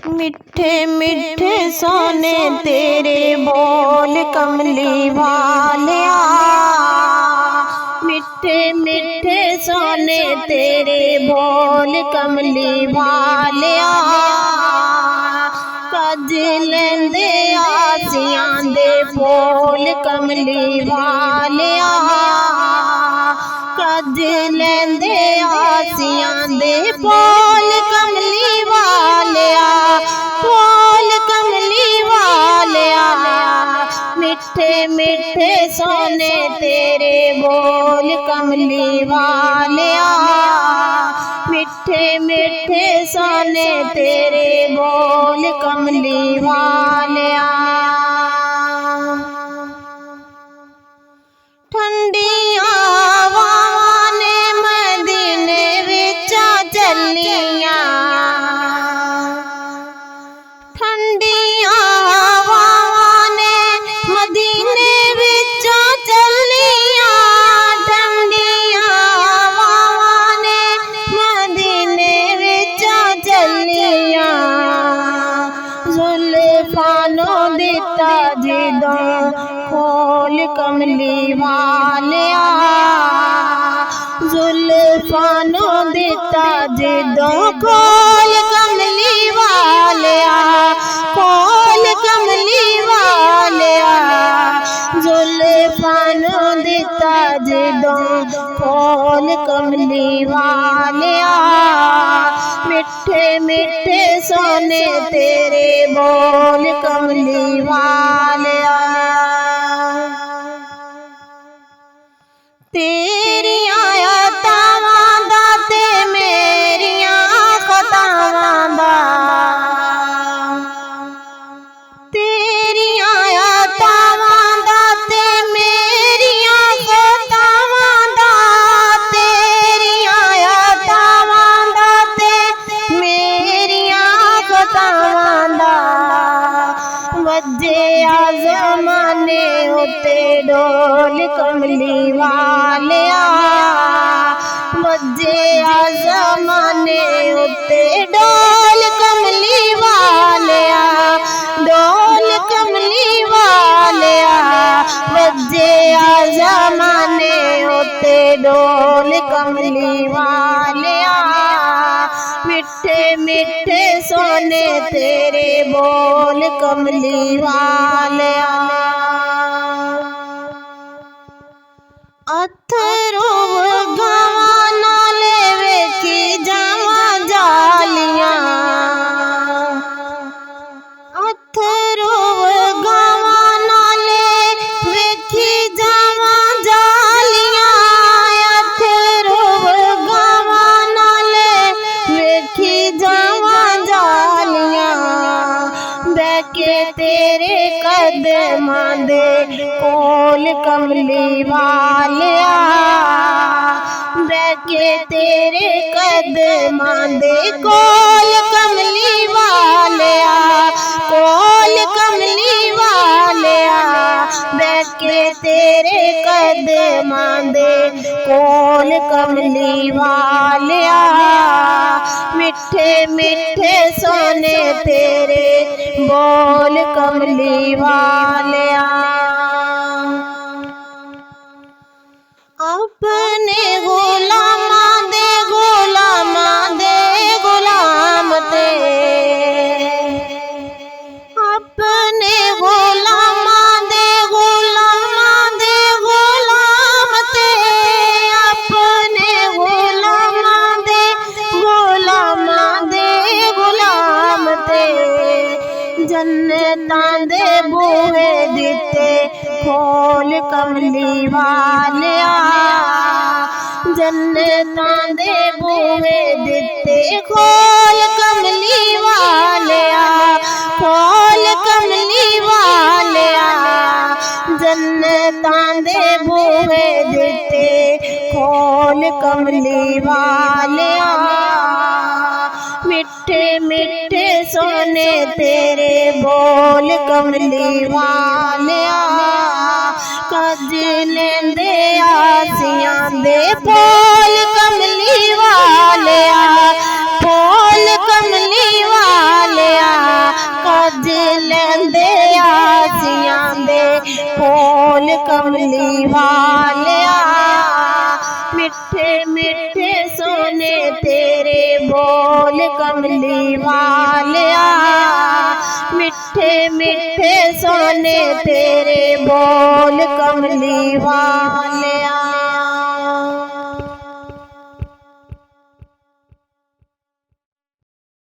मिठे मिठे सोने तेरे बोल कमली वालिया, मिठे मिठे सोने तेरे बोल कमली वालिया। कज लेंदे आसियां दे बोल कमली वालिया, कज लेंदे आसियां दे बोल कमली वालिया, बोल कमली वालिया। मिठे मिठे सोने तेरे बोल कमली वालिया, मिठे मिठे सोने तेरे बोल कमली वालिया। ठंडिया हवावां ने मदीने विचा चलियां, ठंडिया हवावां ने मदीने विचा चलियां, ठंडिया हवावां ने मदीने विचा चलियां। जुल्फानो दिता जिदों खोल कमली वालिया, जुल्फानो दिता जिदों खोल कमली वालिया, खोल कमली वालिया। जुल्फानो दिता जिदों खोल कमली वालिया, मिठे मिठे सोने तेरे बोल कमली वालिया। तेरियां अतावां दा ते मेरियां खतावां दा, तेरियां अतावां दा ते मेरियां खतावां दा, तेरियां अतावां दा ते मेरियां खतावां दा। वजे ज़माने उत्ते डोल कमली वालिया, वजे ज़माने उत्ते डोल कमली वालिया, डोल कमली वालिया। वजे ज़माने उत्ते डोल कमली वालिया, मिठे मिठे सोने तेरे बोल कमली वालिया। अथरू गवां नाले वेखी जावां जालियां, अथरू गवां नाले वेखी जावां जालियां, अथरू गवां नाले वेखी जावां जालियां। बैके तेरे कदमां दे कोल कमली वालिया, बैके तेरे कदमां दे कोल कमली वालिया, कोल कमली वालिया। बैके तेरे कदमां दे कोल कमली वालिया, मिठे मिठे सोने तेरे बोल कमली वालिया। अपने गुलामां दे गुलाम ते, अपने गुलामां दे गुलाम ते, अपने गुलामां दे गुलाम ते। जन्नतां दे बूहे दिते खोल कमली वालिया, जन्नतां दे बूहे दिते खोल कमली वालिया, खोल कमली वालिया। जन्नतां दे बूहे दिते खोल कमली वालिया, मिठे मिठे सोने तेरे बोल कमली वालिया। कज लेंदे आसियां दे बोल कमली वालिया, बोल कमली वालिया। कमली वालिया, मिठे मिठे सोने तेरे बोल कमली वालिया, मिठे मिठे सोने तेरे बोल कमली वालिया।